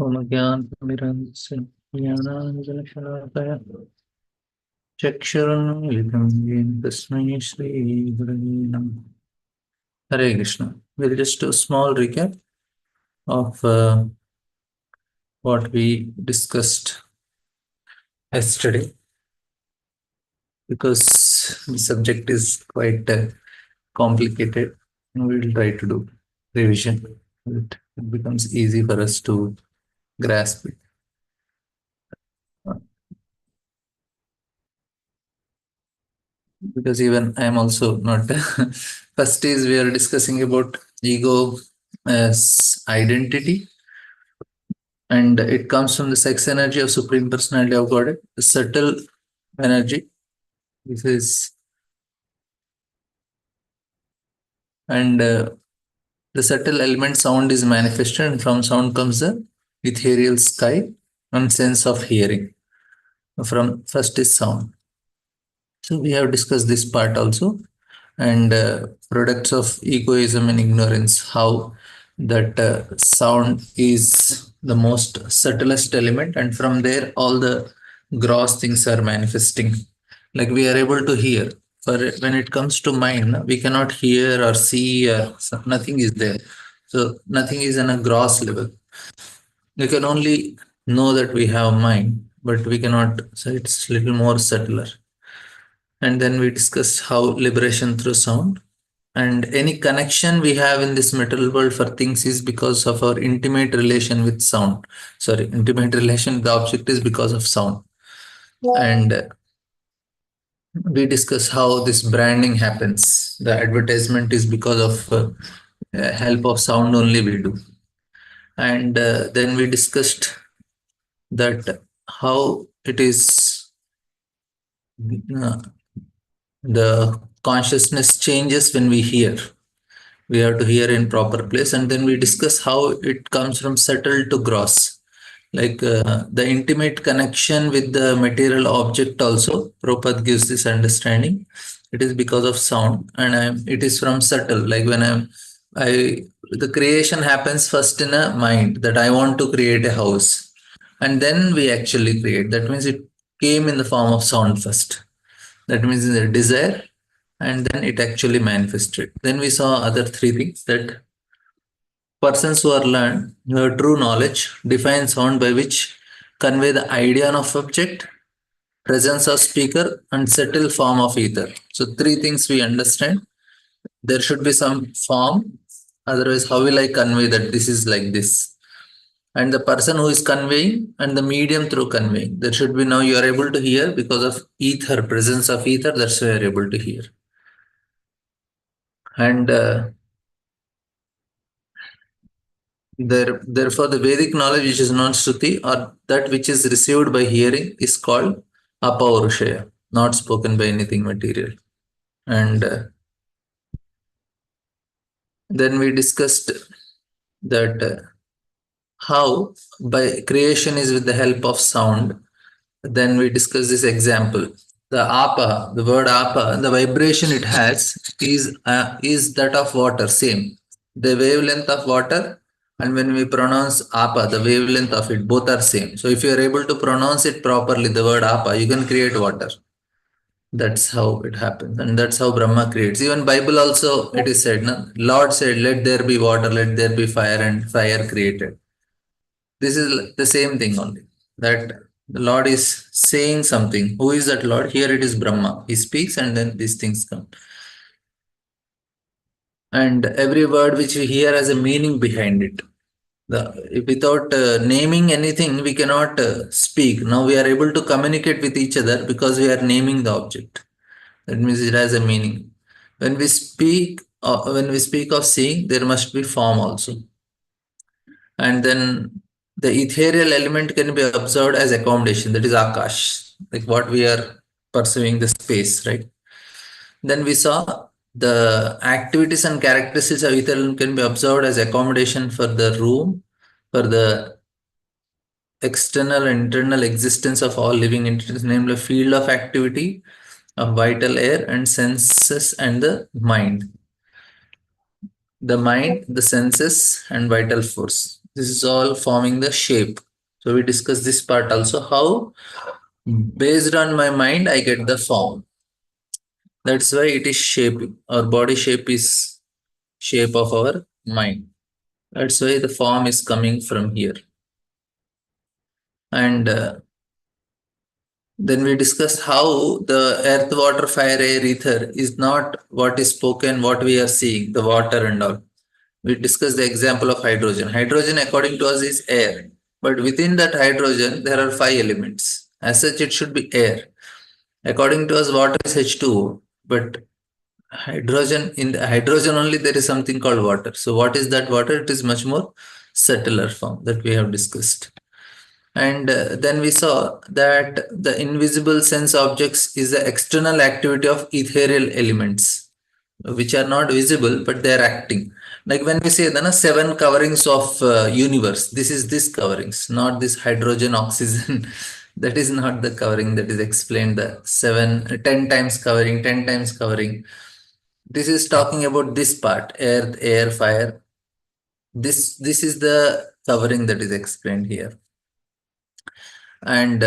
मम ज्ञानतिमिरान्धस्य ज्ञानाञ्जनशलाकया चक्षुरुन्मीलितं येन तस्मै श्रीगुरवे नमः। Hare Krishna. We'll just do a small recap of what we discussed yesterday because the subject is quite complicated. We'll try to do revision. It becomes easy for us to grasp it. Because even I am also not. First is we are discussing about ego as identity, and it comes from the sex energy of Supreme Personality of Godhead, the subtle energy. This is and the subtle element sound is manifested, and from sound comes the ethereal sky and sense of hearing. From first is sound. So we have discussed this part also, and products of egoism and ignorance, how that sound is the most subtlest element, and from there all the gross things are manifesting. Like we are able to hear. For when it comes to mind, we cannot hear or see, or nothing is there. So nothing is on a gross level. We can only know that we have mind, but we cannot. So it's little more subtler. And then we discussed how liberation through sound and any connection we have in this material world for things is because of our intimate relation with sound. Sorry, intimate relation with the object is because of sound. And we discuss how this branding happens. The advertisement is because of help of sound only we do. And then we discussed that how it is uh, the consciousness changes when we hear. We have to hear in proper place, and then we discuss how it comes from subtle to gross, like the intimate connection with the material object also. Prabhupada gives this understanding. It is because of sound, and it is from subtle. Like when I the creation happens first in a mind that I want to create a house, and then we actually create. That means it came in the form of sound first. That means the desire, and then it actually manifested. Then we saw other three things, that persons who are learned, who have true knowledge, define sound by which convey the idea of object, presence of speaker, and subtle form of ether. So three things we understand. There should be some form, otherwise how will I convey that this is like this? And the person who is conveying and the medium through conveying. There should be, now you are able to hear because of ether, presence of ether, that's why you are able to hear. And therefore, the Vedic knowledge which is non Shruti or that which is received by hearing is called Apaurushaya, not spoken by anything material. And then we discussed that how by creation is with the help of sound. Then we discussed this example. The apa, the word apa, the vibration it has is that of water, same. The wavelength of water, and when we pronounce apa, the wavelength of it, both are same. So if you are able to pronounce it properly, the word apa, you can create water. That's how it happens, and that's how Brahma creates. Even Bible also it is said, no? Lord said, "Let there be water, let there be fire," and fire created. This is the same thing only. That the Lord is saying something. Who is that Lord? Here it is Brahma. He speaks and then these things come. And every word which we hear has a meaning behind it. Without naming anything, we cannot speak. Now we are able to communicate with each other because we are naming the object. That means it has a meaning. When we speak of seeing, there must be form also. And then the ethereal element can be observed as accommodation, that is akash, like what we are pursuing the space, right? Then we saw the activities and characteristics of ethereal can be observed as accommodation for the room, for the external and internal existence of all living entities, namely field of activity of vital air and senses and the mind. The mind, the senses, and vital force. This is all forming the shape. So we discuss this part also, how based on my mind I get the form. That's why it is shaping. Our body shape is shape of our mind. That's why the form is coming from here. And then we discussed how the earth, water, fire, air, ether is not what is spoken, what we are seeing, the water and all. We discussed the example of hydrogen. Hydrogen, according to us, is air. But within that hydrogen, there are five elements. As such, it should be air. According to us, water is H2O. But hydrogen, in the hydrogen only, there is something called water. So, what is that water? It is much more subtler form that we have discussed. And then we saw that the invisible sense objects is the external activity of ethereal elements, which are not visible, but they are acting. Like when we say the seven coverings of universe, this is this coverings, not this hydrogen, oxygen. That is not the covering that is explained. The 10 times covering, 10 times covering. This is talking about this part: earth, air, fire. This is the covering that is explained here. And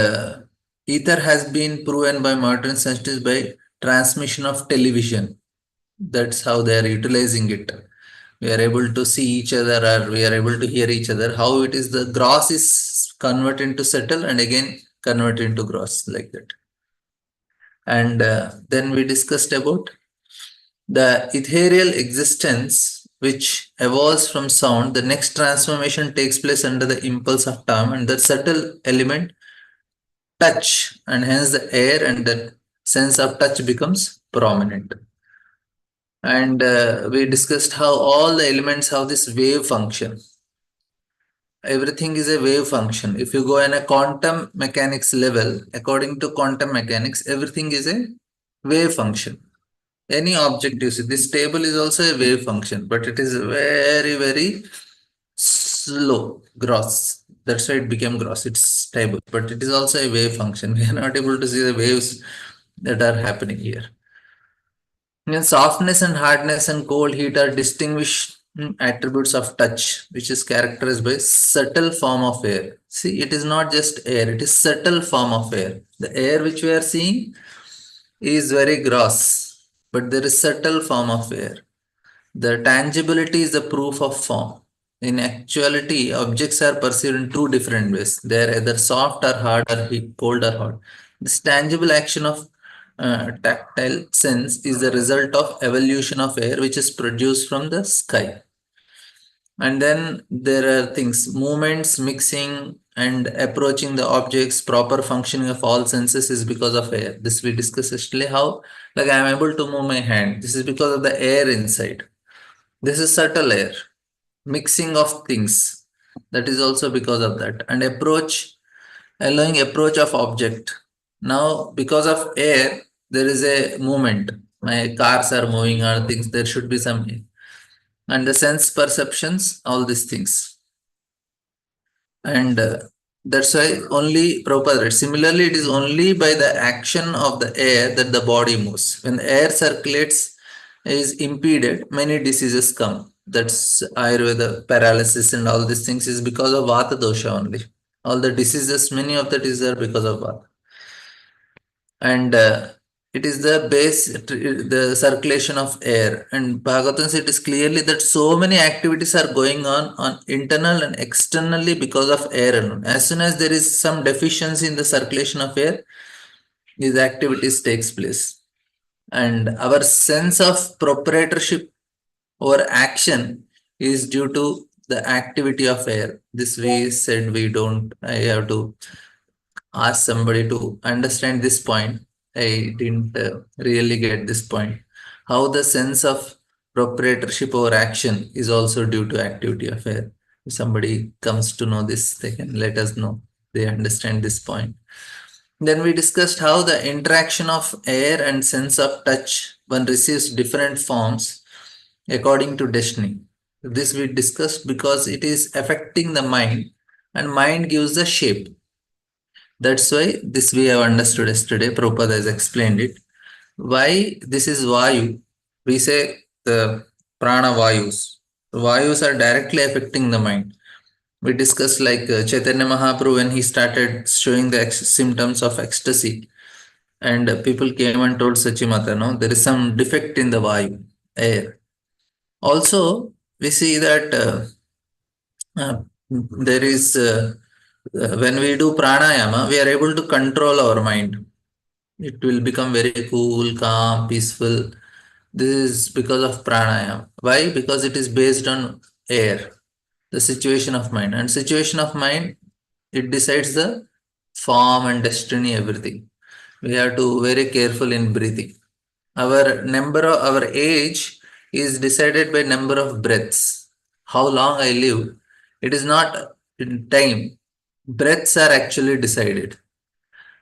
ether has been proven by modern scientists by transmission of television. That's how they are utilizing it. We are able to see each other, or we are able to hear each other. How it is, the gross is converted into subtle and again converted into gross, like that. And then we discussed about the ethereal existence which evolves from sound. The next transformation takes place under the impulse of time, and the subtle element touch, and hence the air and the sense of touch becomes prominent. And we discussed how all the elements have this wave function. Everything is a wave function. If you go in a quantum mechanics level, according to quantum mechanics, everything is a wave function. Any object you see, this table is also a wave function, but it is very, very slow, gross. That's why it became gross. It's stable, but it is also a wave function. We are not able to see the waves that are happening here. And softness and hardness and cold heat are distinguished attributes of touch, which is characterized by subtle form of air. See, it is not just air, it is subtle form of air. The air which we are seeing is very gross, but there is subtle form of air. The tangibility is the proof of form. In actuality, objects are perceived in two different ways. They are either soft or hard, or cold or hot. This tangible action of tactile sense is the result of evolution of air, which is produced from the sky. And then there are things, movements, mixing, and approaching the objects. Proper functioning of all senses is because of air. This we discussed yesterday. How, like, I am able to move my hand. This is because of the air inside. This is subtle air. Mixing of things. That is also because of that. And approach, allowing approach of object. Now, because of air, there is a movement. My cars are moving or things. There should be some. And the sense perceptions, all these things. And that's why only Prabhupada. Similarly, it is only by the action of the air that the body moves. When the air circulates, is impeded, many diseases come. That's Ayurveda, paralysis, and all these things is because of Vata dosha only. All the diseases, many of the diseases are because of Vata. And it is the base, the circulation of air. And Bhagavatam says it is clearly that so many activities are going on internal and externally because of air alone. As soon as there is some deficiency in the circulation of air, these activities takes place. And our sense of proprietorship over action is due to the activity of air. This we said we don't, I have to ask somebody to understand this point. I didn't really get this point. How the sense of proprietorship over action is also due to activity of air. If somebody comes to know this, they can let us know. They understand this point. Then we discussed how the interaction of air and sense of touch, one receives different forms according to destiny. This we discussed because it is affecting the mind, and mind gives the shape. That's why this we have understood yesterday. Prabhupada has explained it. Why this is Vayu? We say the prana Vayus. Vayus are directly affecting the mind. We discussed like Chaitanya Mahaprabhu when he started showing the symptoms of ecstasy, and people came and told Sachimata, no, there is some defect in the Vayu, air. Also, we see that there is when we do pranayama, we are able to control our mind. It will become very cool, calm, peaceful. This is because of pranayama. Why? Because it is based on air, the situation of mind. And situation of mind, it decides the form and destiny, everything. We have to very careful in breathing. Our age is decided by number of breaths. How long I live, it is not in time. Breaths are actually decided.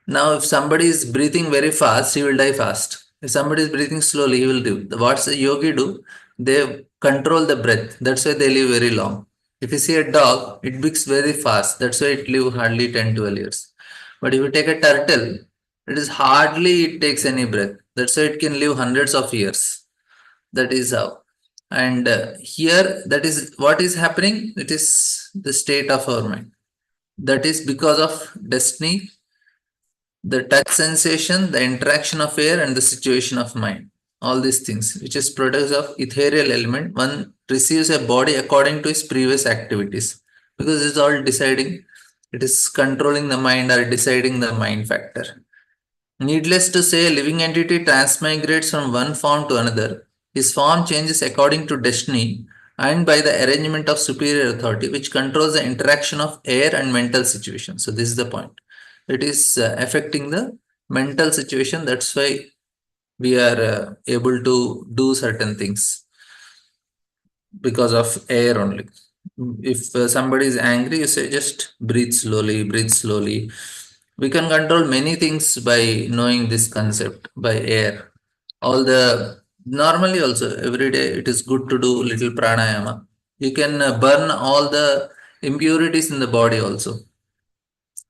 Now, if somebody is breathing very fast, he will die fast. If somebody is breathing slowly, he will live. What's the yogi do? They control the breath. That's why they live very long. If you see a dog, it beaks very fast. That's why it live hardly 10, 12 years. But if you take a turtle, it is hardly it takes any breath. That's why it can live hundreds of years. That is how. And here, that is what is happening. It is the state of our mind. That is because of destiny, the touch sensation, the interaction of air, and the situation of mind. All these things, which is products of ethereal element, one receives a body according to his previous activities. Because it's all deciding, it is controlling the mind or deciding the mind factor. Needless to say, a living entity transmigrates from one form to another. His form changes according to destiny and by the arrangement of superior authority, which controls the interaction of air and mental situation. So, this is the point. It is affecting the mental situation. That's why we are able to do certain things because of air only. If somebody is angry, you say just breathe slowly, breathe slowly. We can control many things by knowing this concept by air. All the normally also every day it is good to do little pranayama. You can burn all the impurities in the body also.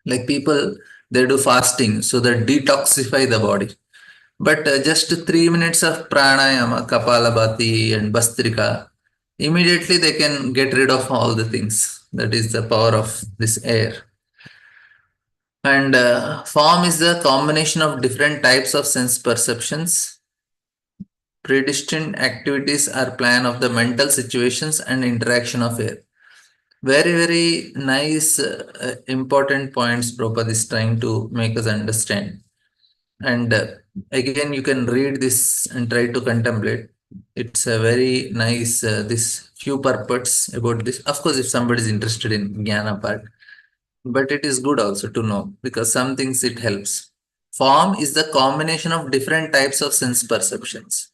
Like people, they do fasting so that detoxify the body. But just 3 minutes of pranayama, Kapalabhati and Bastrika, immediately they can get rid of all the things. That is the power of this air. And form is the combination of different types of sense perceptions. Predestined activities are plan of the mental situations and interaction of air. Very, very nice, important points Prabhupada is trying to make us understand. And again, you can read this and try to contemplate. It's a very nice, this few purports about this. Of course, if somebody is interested in Jnana part, but it is good also to know because some things it helps. Form is the combination of different types of sense perceptions.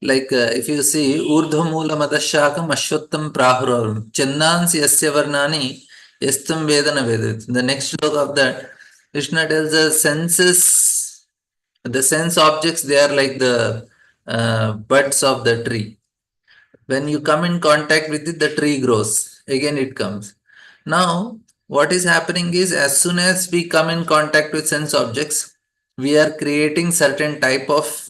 Like if you see Urdhvamula Madashakam Ashwattam Prahuram Chandans Yasya Varnani Yastam Vedana Vedat. The next sloka of that, Krishna tells the senses, the sense objects, they are like the buds of the tree. When you come in contact with it, the tree grows. Again, it comes. Now, what is happening is as soon as we come in contact with sense objects, we are creating certain type of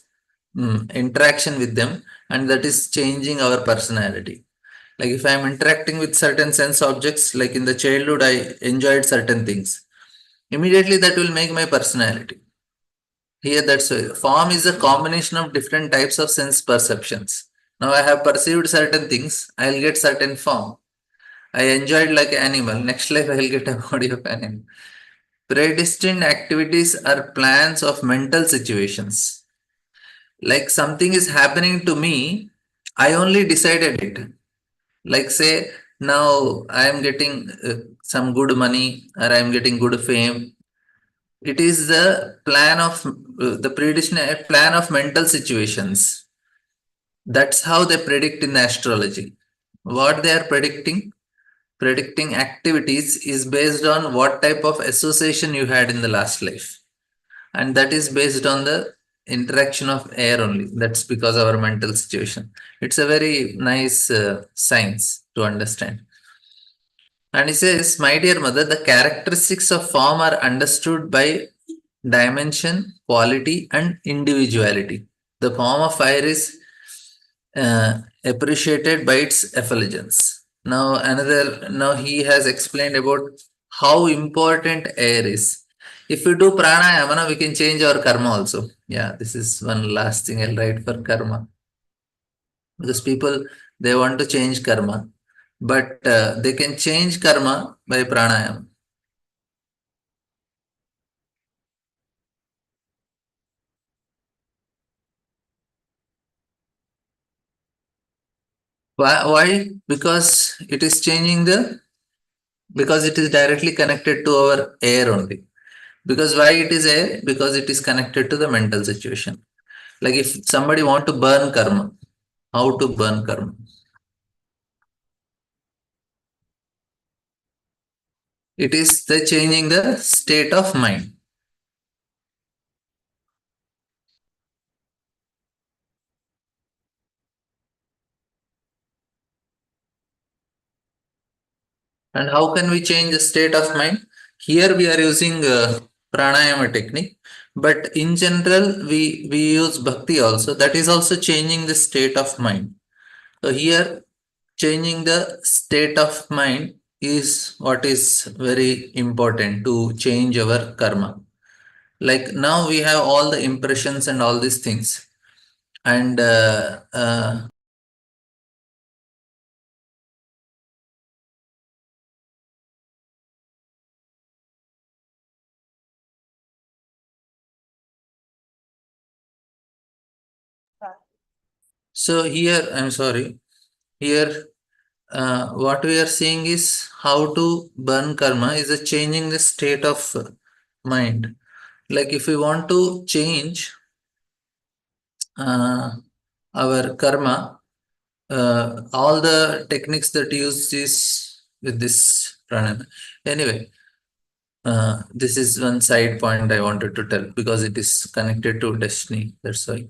interaction with them, and that is changing our personality. Like if I am interacting with certain sense objects, like in the childhood, I enjoyed certain things. Immediately, that will make my personality. Here, that's why form is a combination of different types of sense perceptions. Now, I have perceived certain things, I'll get certain form. I enjoyed like animal. Next life, I'll get a body of animal. Predestined activities are plans of mental situations. Like something is happening to me, I only decided it. Like say, now I am getting some good money or I am getting good fame. It is the plan of the predestined plan of mental situations. That's how they predict in the astrology. What they are predicting activities is based on what type of association you had in the last life. And that is based on the interaction of air only. That's because of our mental situation. It's a very nice science to understand. And he says, my dear mother, the characteristics of form are understood by dimension, quality, and individuality. The form of fire is appreciated by its effulgence. Now he has explained about how important air is. If we do pranayama, we can change our karma also. Yeah, this is one last thing I'll write for karma. Because people, they want to change karma, but they can change karma by pranayama. Why? Because it is changing because it is directly connected to our air only. Because why it is air? Because it is connected to the mental situation. Like if somebody want to burn karma, how to burn karma? It is the changing the state of mind. And how can we change the state of mind? Here we are using pranayama technique, but in general we use bhakti also. That is also changing the state of mind. So here changing the state of mind is what is very important to change our karma. Like now we have all the impressions and all these things, and so here I'm sorry. Here what we are seeing is how to burn karma is a changing the state of mind. Like if we want to change uh, our karma, all the techniques that use is with this pranayama. Anyway, this is one side point I wanted to tell because it is connected to destiny. That's why.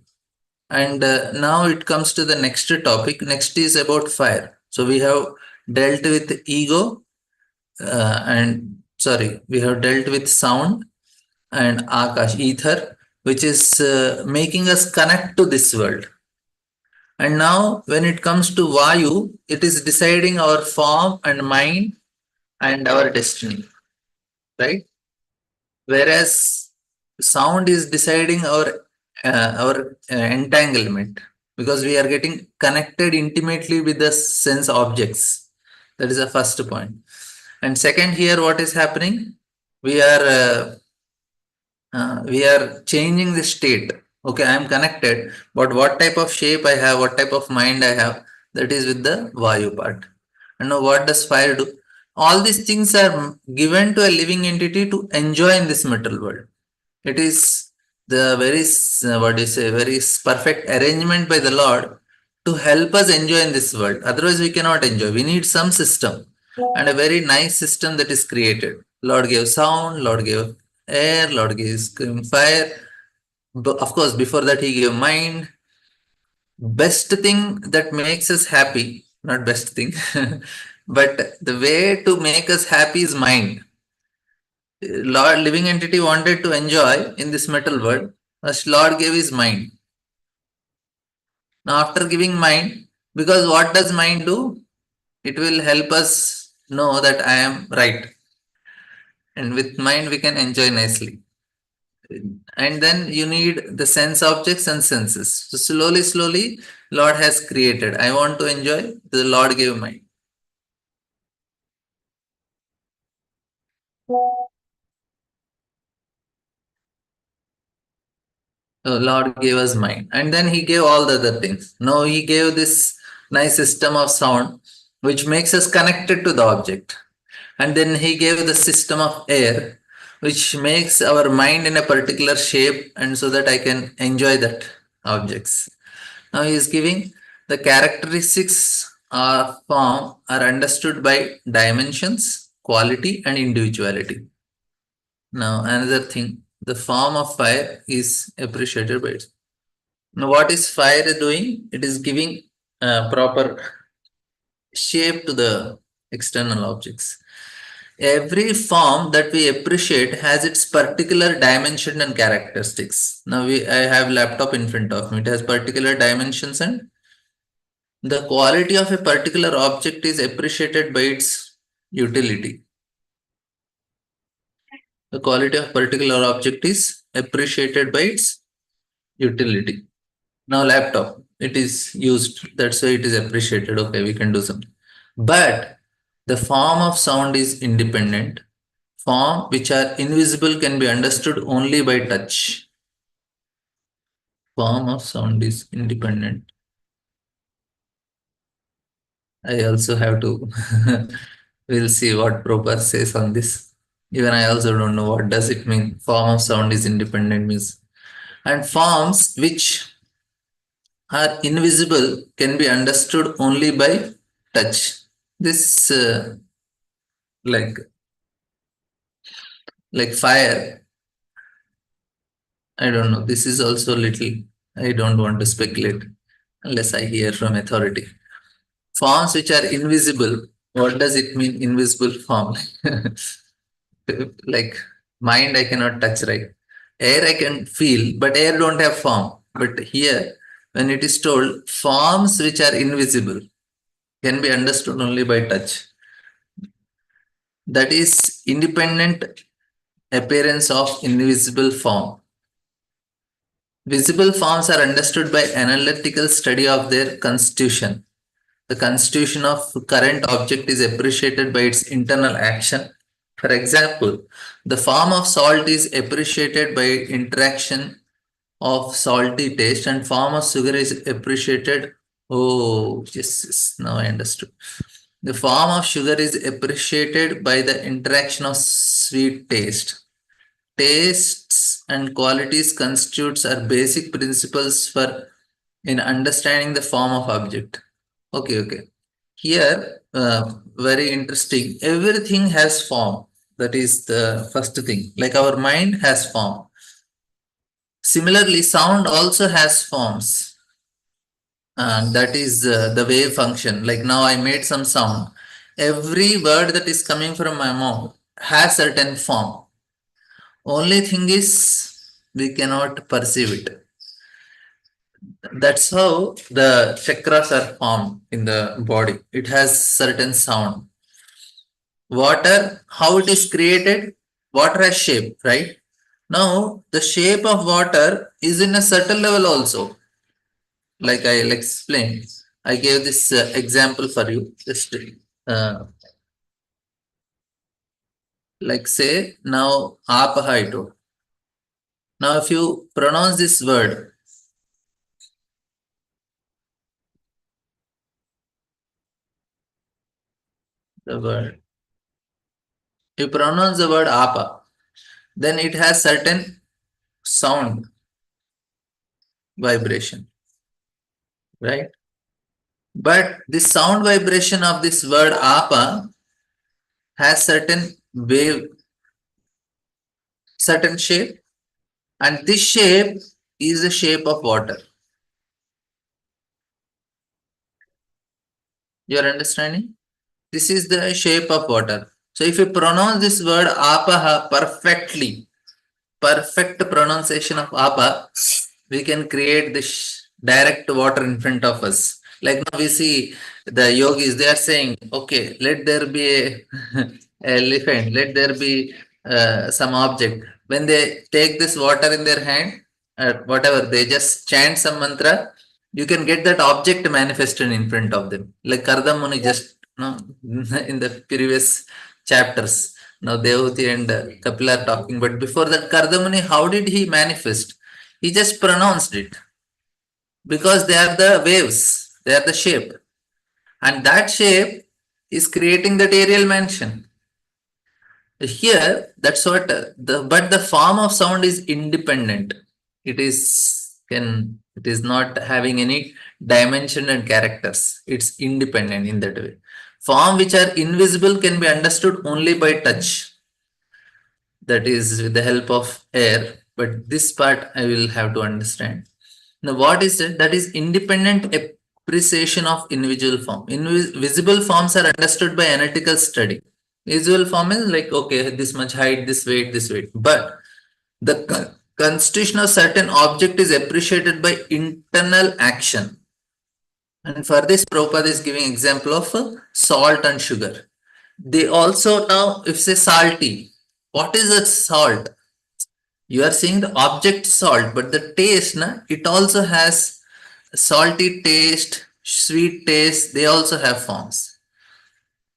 And now it comes to the next topic. Next is about fire. So we have dealt with ego and sorry, we have dealt with sound and akash, ether, which is making us connect to this world. And now, when it comes to Vayu, it is deciding our form and mind and our destiny, right? Whereas sound is deciding our entanglement because we are getting connected intimately with the sense objects. That is the first point. And second, here what is happening? We are we are changing the state. Okay, I am connected, but what type of shape I have, what type of mind I have, that is with the Vayu part. And now what does fire do? All these things are given to a living entity to enjoy in this material world. It is the very, what do you say, very perfect arrangement by the Lord to help us enjoy in this world. Otherwise, we cannot enjoy. We need some system and a very nice system that is created. Lord gave sound, Lord gave air, Lord gave fire. But of course, before that, He gave mind. Best thing that makes us happy, not best thing, but the way to make us happy is mind. Lord, living entity wanted to enjoy in this metal world. First, Lord gave his mind. Now, after giving mind, because what does mind do? It will help us know that I am right. And with mind, we can enjoy nicely. And then you need the sense objects and senses. So, slowly, Lord has created. I want to enjoy, the Lord gave mind. So Lord gave us mind. And then He gave all the other things. Now He gave this nice system of sound which makes us connected to the object. And then He gave the system of air which makes our mind in a particular shape and so that I can enjoy that objects. Now He is giving the characteristics of form are understood by dimensions, quality, and individuality. Now another thing, the form of fire is appreciated by it. Now, what is fire doing? It is giving proper shape to the external objects. Every form that we appreciate has its particular dimension and characteristics. Now I have laptop in front of me. It has particular dimensions, and the quality of a particular object is appreciated by its utility. The quality of particular object is appreciated by its utility. Now laptop, it is used. That's why it is appreciated. Okay, we can do something. But the form of sound is independent. Form which are invisible can be understood only by touch. Form of sound is independent. I also have to we'll see what Prabhupada says on this. Even I also don't know what does it mean. Form of sound is independent means. And forms which are invisible can be understood only by touch. This like fire. I don't know. This is also little. I don't want to speculate unless I hear from authority. Forms which are invisible. What does it mean? Invisible form. Like mind, I cannot touch. Right? Air I can feel, but air don't have form. But here, when it is told forms which are invisible can be understood only by touch. That is independent appearance of invisible form. Visible forms are understood by analytical study of their constitution. The constitution of current object is appreciated by its internal action. For example, the form of salt is appreciated by interaction of salty taste, and form of sugar is appreciated. Oh, yes, now I understood. The form of sugar is appreciated by the interaction of sweet taste. Tastes and qualities constitutes are basic principles for in understanding the form of object. Okay. Here, very interesting. Everything has form. That is the first thing. Like our mind has form. Similarly, sound also has forms. And that is the wave function. Like now I made some sound. Every word that is coming from my mouth has certain form. Only thing is we cannot perceive it. That's how the chakras are formed in the body. It has certain sound. Water, how it is created? Water has shape, right? Now, the shape of water is in a certain level also. Like I'll explain. I gave this example for you. Just uh, like say now apahaito. Now, if you pronounce this word, the word, you pronounce the word apa, then it has certain sound vibration, right? But the sound vibration of this word apa has certain wave, certain shape, and this shape is the shape of water. You are understanding? This is the shape of water. So if you pronounce this word apaha perfectly, perfect pronunciation of apa, we can create this direct water in front of us. Like now we see the yogis, they are saying, okay, let there be a elephant, let there be some object. When they take this water in their hand, whatever, they just chant some mantra, you can get that object manifested in front of them. Like Kardamuni just, in the previous chapters. Now Devahuti and Kapil are talking, but before that Kardamuni, how did he manifest? He just pronounced it because they are the waves, they are the shape, and that shape is creating that aerial mansion. Here, that's what but the form of sound is independent. It is not having any dimension and characters. It's independent in that way. Form which are invisible can be understood only by touch. That is with the help of air. But this part I will have to understand. Now, what is it? That is independent appreciation of individual form. Invisible forms are understood by analytical study. Usual form is like, okay, this much height, this weight, this weight. But the constitution of certain object is appreciated by internal action. And for this, Prabhupada is giving example of salt and sugar. They also now, if say salty, what is that salt? You are seeing the object salt, but the taste, na, it also has salty taste, sweet taste. They also have forms.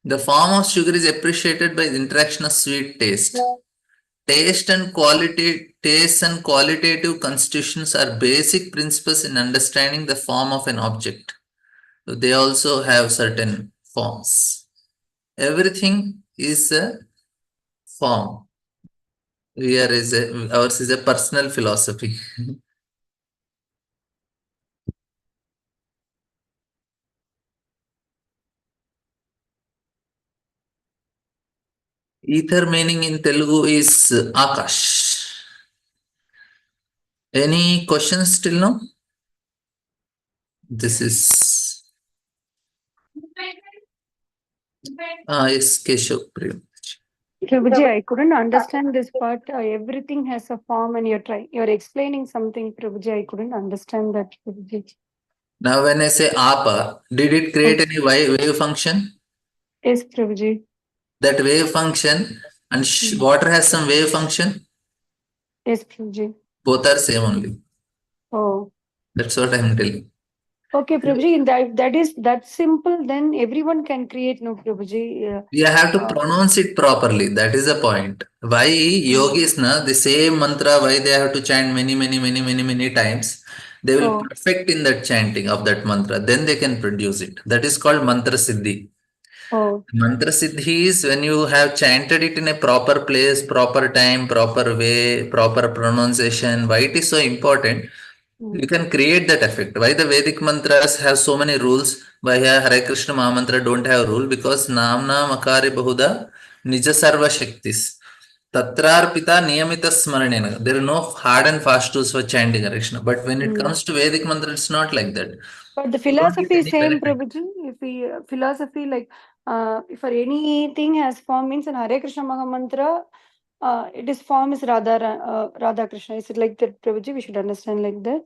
The form of sugar is appreciated by the interaction of sweet taste. Taste and qualitative constitutions are basic principles in understanding the form of an object. So they also have certain forms. Everything is a form. Ours is a personal philosophy. Ether meaning in Telugu is Akash. Any questions till now? This is yes, Keshav. Prabhuji, I couldn't understand this part. Everything has a form, and you're explaining something, Prabhuji. I couldn't understand that, Prabhuji. Now, when I say APA, did it create any wave function? Yes, Prabhuji. That wave function and water has some wave function. Yes, Prabhuji. Both are same only. Oh. That's what I'm telling. Okay, Prabhuji. That is that simple. Then everyone can create, no, Prabhuji. You have to pronounce it properly. That is the point. Why yogis, na, the same mantra, why they have to chant many times. They will perfect in that chanting of that mantra. Then they can produce it. That is called mantra siddhi. Oh. Mantra siddhi is when you have chanted it in a proper place, proper time, proper way, proper pronunciation. Why it is so important? You can create that effect. Why the Vedic mantras have so many rules? Why Hare Krishna Mahamantra don't have rule? Because Namna Makari Bahuda Nija Sarva Shaktis. Tatrarpita Niyamita Smaranena. There are no hard and fast rules for chanting Hare Krishna. But when it comes to Vedic mantra, it's not like that. But the You don't get philosophy is any same, benefit. Prabhuji. If we philosophy like if for anything has form means in Hare Krishna Mahamantra, it is form is Radha Krishna. Is it like that, Prabhuji? We should understand like that.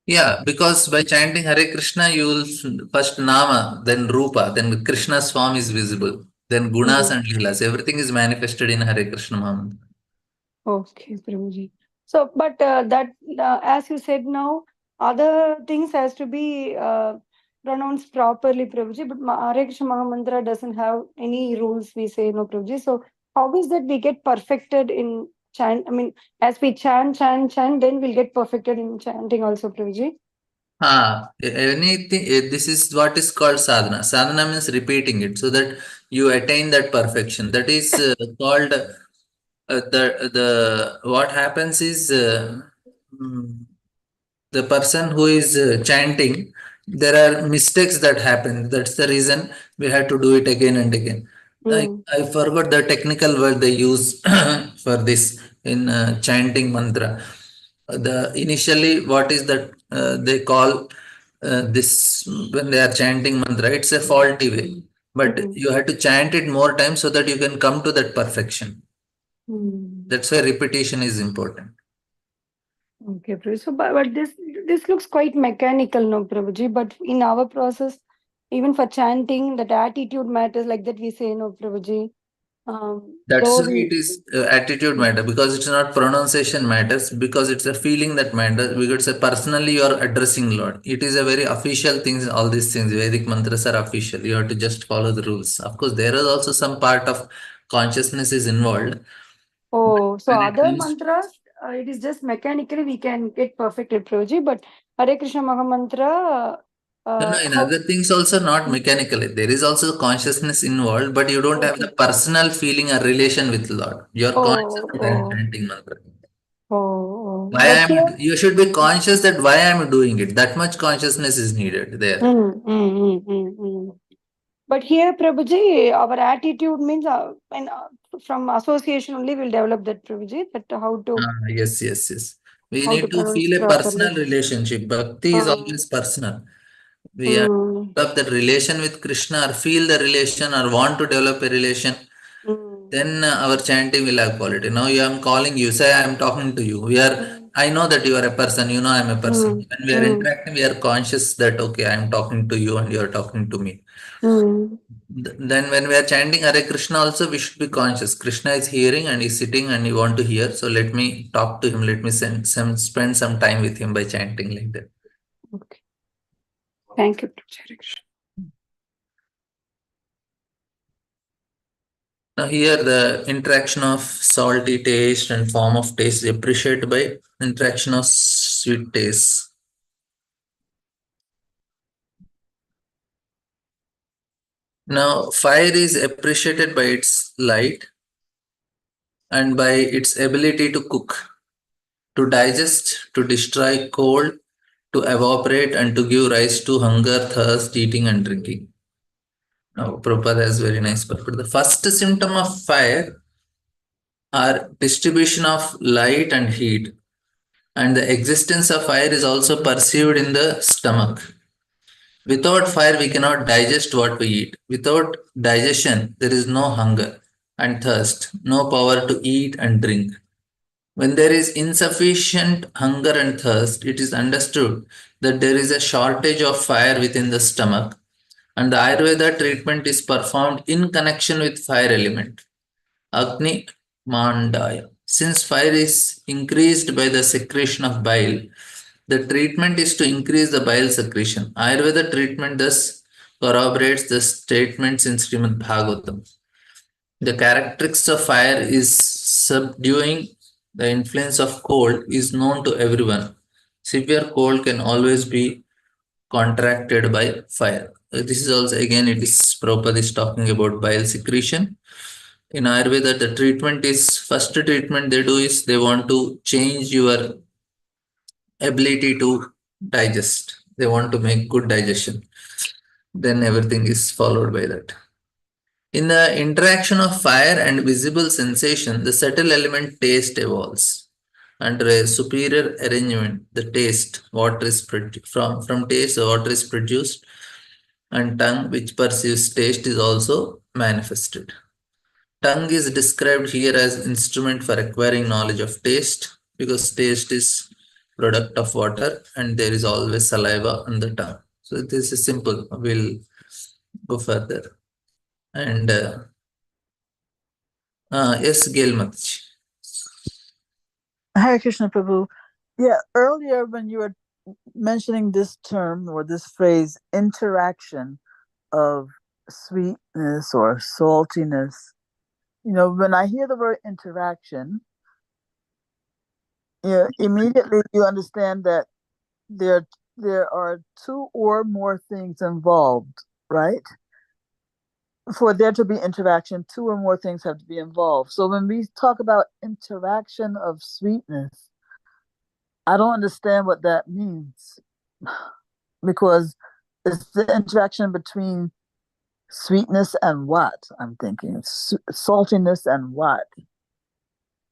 Yeah, because by chanting Hare Krishna, you will first Nama, then Rupa, then Krishna's form is visible, then Gunas and Leelas. Everything is manifested in Hare Krishna Mahamantra. Okay, Prabhuji. So, but that as you said now, other things has to be pronounced properly, Prabhuji. But Hare Krishna Mahamantra doesn't have any rules. We say no, Prabhuji. So, how is that we get perfected in chant? I mean, as we chant, then we'll get perfected in chanting also, Prabhuji. Anything, this is what is called sadhana. Sadhana means repeating it so that you attain that perfection. That is called the what happens is mm, the person who is chanting, there are mistakes that happen. That's the reason we have to do it again and again. I forgot the technical word they use for this in chanting mantra. The initially, what is that they call this when they are chanting mantra? It's a faulty way, but you have to chant it more times so that you can come to that perfection. That's why repetition is important. Okay, Prabhuji. So, but this looks quite mechanical, no, Prabhuji. But in our process, even for chanting, that attitude matters, like that we say, no, Prabhuji. That's Though why it is attitude matter because it's not pronunciation matters because it's a feeling that matters because personally you are addressing Lord. It is a very official things. All these things, Vedic mantras are official. You have to just follow the rules. Of course, there is also some part of consciousness is involved. oh, so When it other comes, mantras, it is just mechanically we can get perfect at Prabhuji. But Hare Krishna Mahamantra, no, in how? other things also not mechanically. There is also consciousness involved, but you don't have Okay. the personal feeling or relation with Lord. You are conscious Oh, that I am oh, chanting mantra. oh. Why I But am here, you should be conscious that why I am doing it. That much consciousness is needed there. But here, Prabhuji, our attitude means from association only we'll develop that, Prabhuji, that Yes. We how to need to pronounce feel a properly. personal relationship. Bhakti is Uh, always personal. We have to mm, develop that relation with Krishna or feel the relation or want to develop a relation. then our chanting will have quality. Now I am calling you, say I am talking to you. I know that you are a person, you know I am a person. Mm. When we are interacting, we are conscious that okay, I am talking to you and you are talking to me. Mm. Then when we are chanting Hare Krishna also, we should be conscious. Krishna is hearing and he's sitting and he want to hear. So let me talk to him. Let me spend some time with him by chanting like that. Okay. Thank you, Hare Krishna. Now here the interaction of salty taste and form of taste is appreciated by interaction of sweet taste. Now fire is appreciated by its light and by its ability to cook, to digest, to destroy cold, to evaporate and to give rise to hunger, thirst, eating and drinking. Now Prabhupada has very nice purport. The first symptom of fire are distribution of light and heat, and the existence of fire is also perceived in the stomach. Without fire, we cannot digest what we eat. Without digestion, there is no hunger and thirst, no power to eat and drink. When there is insufficient hunger and thirst, it is understood that there is a shortage of fire within the stomach, and the Ayurveda treatment is performed in connection with fire element. Agni Mandaya. Since fire is increased by the secretion of bile, the treatment is to increase the bile secretion. Ayurveda treatment thus corroborates the statements in Srimad Bhagavatam. The characteristics of fire is subduing. The influence of cold is known to everyone. Severe cold can always be contracted by fire. This is also again it is Prabhupada is talking about bile secretion. In Ayurveda, the treatment is first treatment they do is they want to change your ability to digest. They want to make good digestion. Then everything is followed by that. In the interaction of fire and visible sensation, the subtle element taste evolves. Under a superior arrangement, the taste, water is from taste, the water is produced, and tongue, which perceives taste, is also manifested. Tongue is described here as instrument for acquiring knowledge of taste because taste is product of water and there is always saliva on the tongue. So this is simple. We'll go further. And yes, Gail Mataji. Hare Krishna Prabhu. Yeah, earlier when you were mentioning this term or this phrase, interaction of sweetness or saltiness, when I hear the word interaction, immediately you understand that there are two or more things involved, right? For there to be interaction, two or more things have to be involved. So when we talk about interaction of sweetness, I don't understand what that means because it's the interaction between sweetness and what? I'm thinking saltiness and what?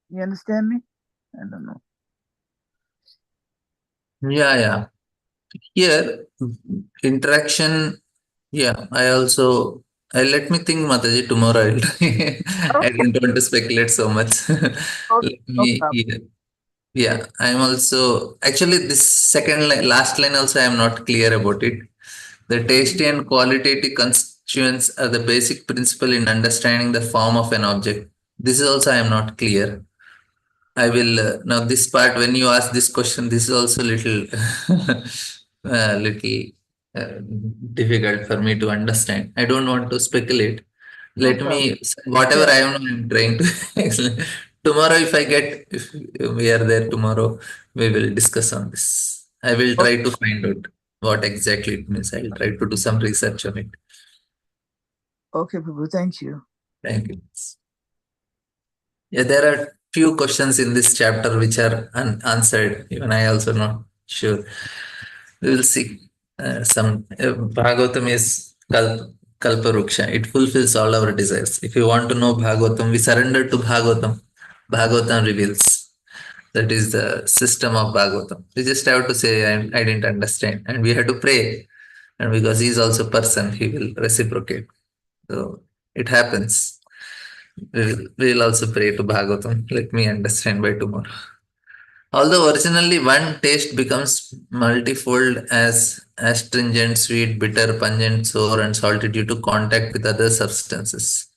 You understand me? I don't know. Yeah. Here, interaction. Yeah, let me think, Mataji. Tomorrow I'll try. I Okay, don't want to speculate so much. okay, Let no me, problem. yeah, I'm also actually this second line, last line also I am not clear about it. The tasty and qualitative constituents are the basic principle in understanding the form of an object. This is also I am not clear. I will now this part when you ask this question, this is also little little uh, difficult for me to understand. I don't want to speculate. No Let problem. me whatever Yeah. I'm trying to explain. Tomorrow, if we are there tomorrow, we will discuss on this. I will try to find out what exactly it means. I'll try to do some research on it. Okay, Prabhu, thank you. Thank you. Yeah, there are few questions in this chapter which are unanswered. Even I also not sure. We will see. Bhagavatam is Kalparuksha. It fulfills all our desires. If you want to know Bhagavatam, we surrender to Bhagavatam. Bhagavatam reveals. That is the system of Bhagavatam. We just have to say, I didn't understand. And we have to pray. And because he is also person, he will reciprocate. So it happens. We'll also pray to Bhagavatam. Let me understand by tomorrow. Although originally one taste becomes multifold as astringent, sweet, bitter, pungent, sour, and salty due to contact with other substances.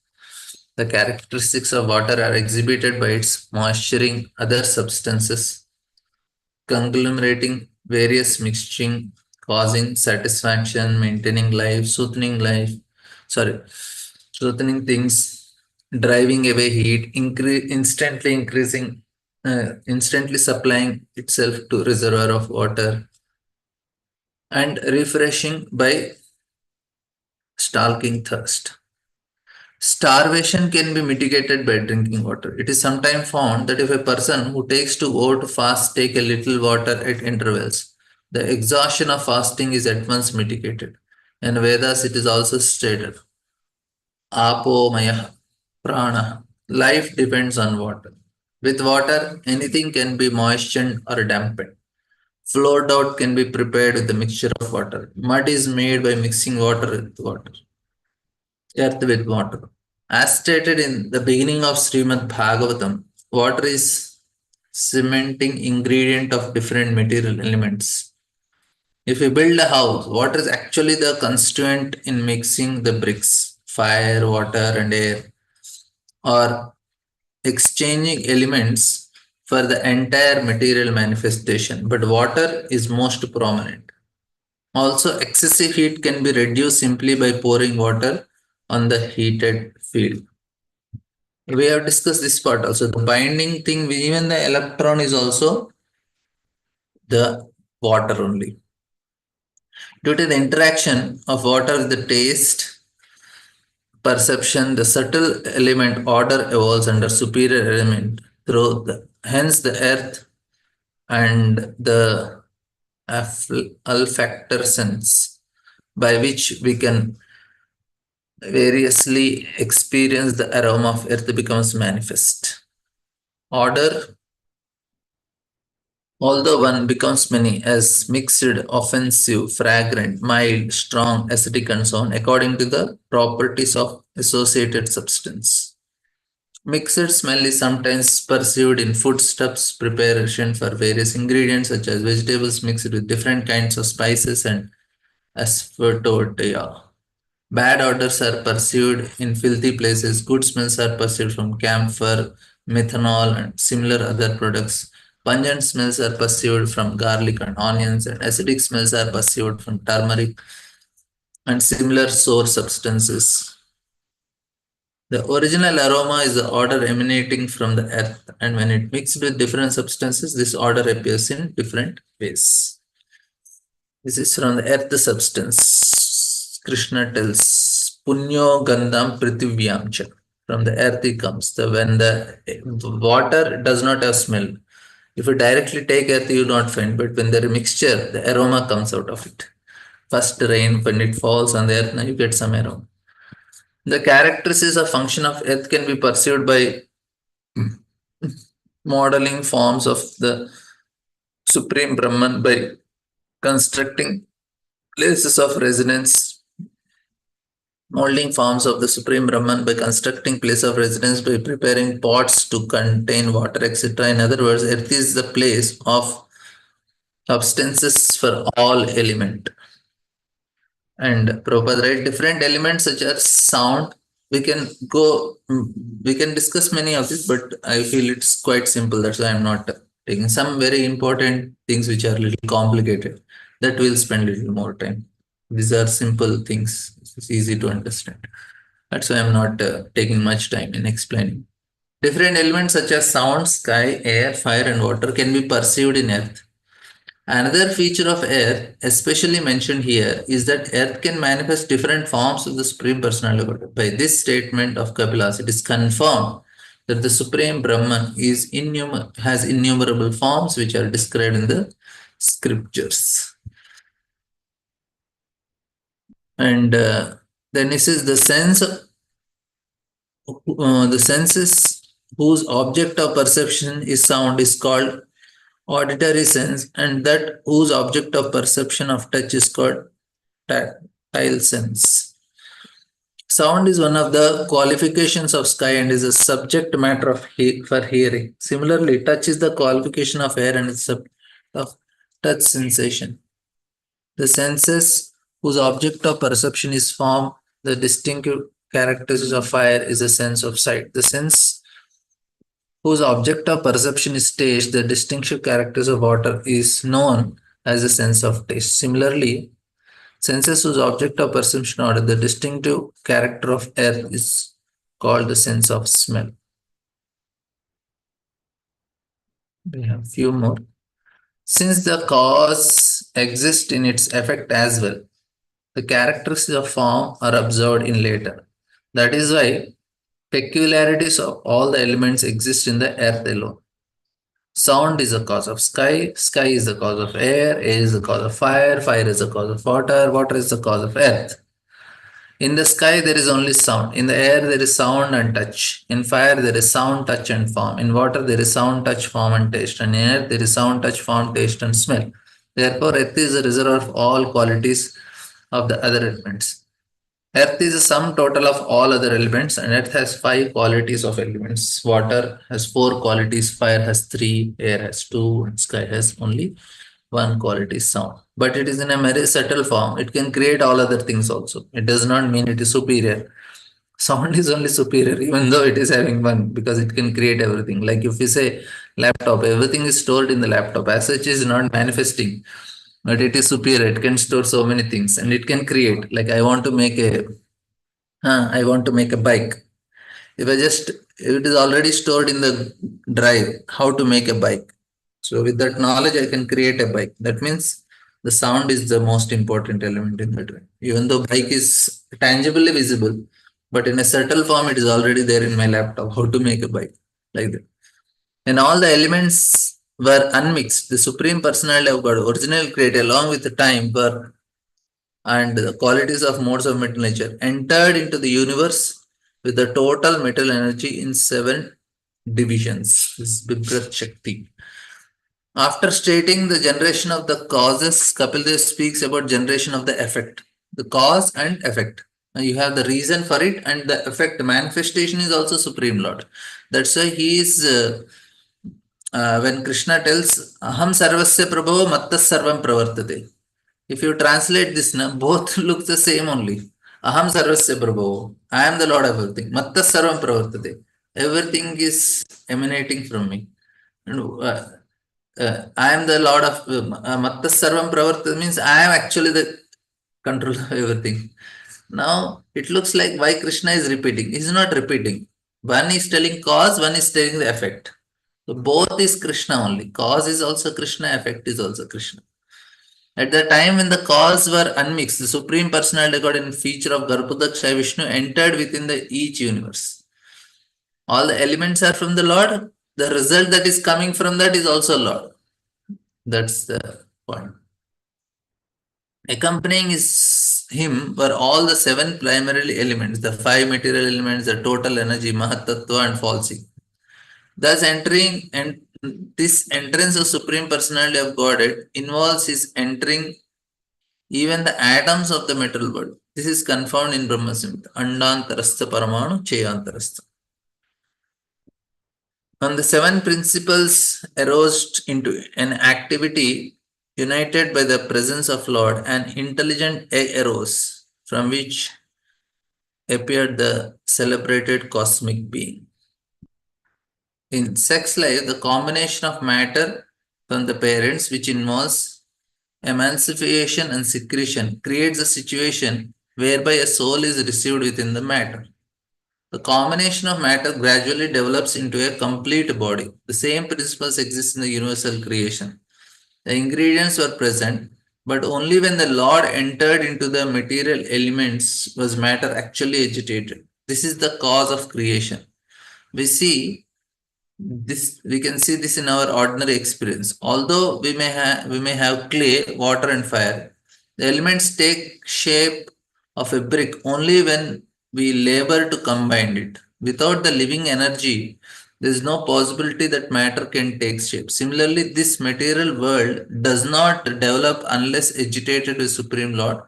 The characteristics of water are exhibited by its moisturing other substances, conglomerating various mixing, causing satisfaction, maintaining life, soothing things, driving away heat, instantly supplying itself to reservoir of water, and refreshing by stalking thirst. Starvation can be mitigated by drinking water. It is sometimes found that if a person who takes to vow to fast take a little water at intervals, the exhaustion of fasting is at once mitigated. In Vedas, it is also stated, Apo Maya Prana. Life depends on water. With water, anything can be moistened or dampened. Flour dough can be prepared with a mixture of water. Mud is made by mixing earth with water. As stated in the beginning of Srimad Bhagavatam, water is cementing ingredient of different material elements. If you build a house, water is actually the constituent in mixing the bricks, fire, water, and air, or exchanging elements for the entire material manifestation. But water is most prominent. Also, excessive heat can be reduced simply by pouring water on the heated field. We have discussed this part also. The binding thing, even the electron is also the water only. Due to the interaction of water with the taste, perception, the subtle element order evolves under superior element through hence the earth and the olfactor sense by which we can variously experience the aroma of earth becomes manifest. Order, although one becomes many, as mixed, offensive, fragrant, mild, strong, acidic, and so on, according to the properties of associated substance. Mixed smell is sometimes perceived in foodstuffs preparation for various ingredients such as vegetables mixed with different kinds of spices and asphototia. Bad odors are perceived in filthy places. Good smells are perceived from camphor, methanol, and similar other products. Pungent smells are perceived from garlic and onions, and acidic smells are perceived from turmeric and similar sour substances. The original aroma is the odor emanating from the earth, and when it mixed with different substances, this odor appears in different ways. This is from the earth substance. Krishna tells, Punyo Gandham Prithivyamcha. From the earth it comes. When the water does not have smell. If you directly take earth, you will not find, but when there is mixture, the aroma comes out of it. First rain, when it falls on the earth, now you get some aroma. The characteristics of function of earth can be perceived by modeling forms of the Supreme Brahman by constructing places of residence, molding forms of the Supreme Brahman by constructing place of residence by preparing pots to contain water, etc. In other words, earth is the place of substances for all element. And Prabhupada write different elements such as sound. We can discuss many of this, but I feel it's quite simple. That's why I'm not taking some very important things which are a little complicated. That we'll spend a little more time. These are simple things. It's easy to understand. That's why I'm not taking much time in explaining. Different elements such as sound, sky, air, fire, and water can be perceived in earth. Another feature of earth, especially mentioned here, is that earth can manifest different forms of the Supreme Personality of Godhead. By this statement of Kapilas, it is confirmed that the Supreme Brahman has innumerable forms which are described in the scriptures. And then it says the senses whose object of perception is sound is called auditory sense, and that whose object of perception of touch is called tactile sense. Sound is one of the qualifications of sky and is a subject matter for hearing. Similarly, touch is the qualification of air and is subject of touch sensation. The senses whose object of perception is form, the distinctive characteristics of fire is a sense of sight. The sense whose object of perception is taste, the distinctive characters of water is known as a sense of taste. Similarly, senses whose object of perception or the distinctive character of air is called the sense of smell. We have few more. Since the cause exists in its effect as well, the characteristics of form are observed in later. That is why peculiarities of all the elements exist in the earth alone. Sound is the cause of sky, sky is the cause of air is the cause of fire, fire is the cause of water, water is the cause of earth. In the sky, there is only sound. In the air, there is sound and touch. In fire, there is sound, touch, and form. In water, there is sound, touch, form, and taste. And in earth, there is sound, touch, form, taste, and smell. Therefore, earth is the reservoir of all qualities of the other elements. Earth is the sum total of all other elements, and earth has 5 qualities of elements. Water has 4 qualities, fire has 3, air has 2, and sky has only 1 quality, sound. But it is in a very subtle form. It can create all other things also. It does not mean it is superior. Sound is only superior, even though it is having one, because it can create everything. Like if you say laptop, everything is stored in the laptop. As such, is not manifesting, but it is superior. It can store so many things, and it can create. Like I want to make a bike. If it is already stored in the drive, how to make a bike. So with that knowledge, I can create a bike. That means the sound is the most important element in that way. Even though bike is tangibly visible, but in a subtle form, it is already there in my laptop. How to make a bike like that. And all the elements were unmixed. The Supreme Personality of God, original created along with the time, were and the qualities of modes of material nature entered into the universe with the total material energy in 7 divisions. This is Bibrat Shakti. After stating the generation of the causes, Kapildev speaks about generation of the effect. The cause and effect. Now you have the reason for it and the effect. Manifestation is also Supreme Lord. That's why he is, when Krishna tells, Aham sarvasya prabho mattas sarvam pravartate. If you translate this, both look the same only. Aham sarvasya prabho. I am the Lord of everything. Mattas sarvam pravartate. Everything is emanating from me. And, I am the Lord of Mattas Sarvam Pravartata means I am actually the control of everything. Now it looks like why Krishna is repeating. He is not repeating. One is telling cause, one is telling the effect. So both is Krishna only. Cause is also Krishna, effect is also Krishna. At the time when the cause were unmixed, the Supreme Personality God in feature of Garpudaksha Vishnu entered within each universe. All the elements are from the Lord. The result that is coming from that is also Lord. That's the point. Accompanying him were all the 7 primary elements, the 5 material elements, the total energy, Mahatattva, and falsing. Thus, entering and this entrance of Supreme Personality of Godhead involves his entering even the atoms of the material world. This is confirmed in Brahma Samhita. Andantarastha Paramanu Cheyantarastha. When the 7 principles arose into an activity united by the presence of Lord, an intelligent egg arose, from which appeared the celebrated cosmic being. In sex life, the combination of matter from the parents, which involves emancipation and secretion, creates a situation whereby a soul is received within the matter. The combination of matter gradually develops into a complete body. The same principles exist in the universal creation. The ingredients were present, but only when the Lord entered into the material elements was matter actually agitated. This is the cause of creation. We can see this in our ordinary experience. Although we may have clay, water, and fire, the elements take shape of a brick only when we labor to combine it. Without the living energy, there is no possibility that matter can take shape. Similarly, this material world does not develop unless agitated with Supreme Lord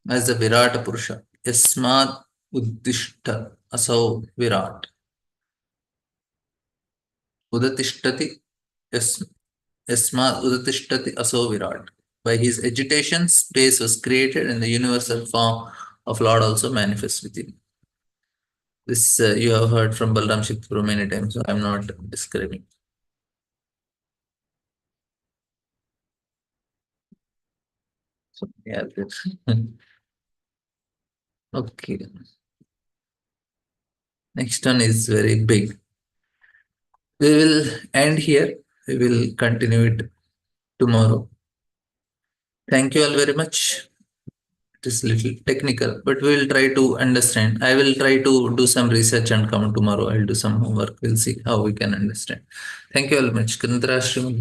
as the Virata Purusha. Yasmat Uddishta asau virat. Udatishtati yasma udatishtati asau virat. By his agitation, space was created and the universal form of Lord also manifests within. This you have heard from Balram Shikpuru many times, so I'm not describing. So, yeah. Okay. Next one is very big. We will end here. We will continue it tomorrow. Thank you all very much. It is little technical, but we will try to understand. I will try to do some research and come tomorrow. I'll do some homework. We'll see how we can understand. Thank you all very much. Kandrashram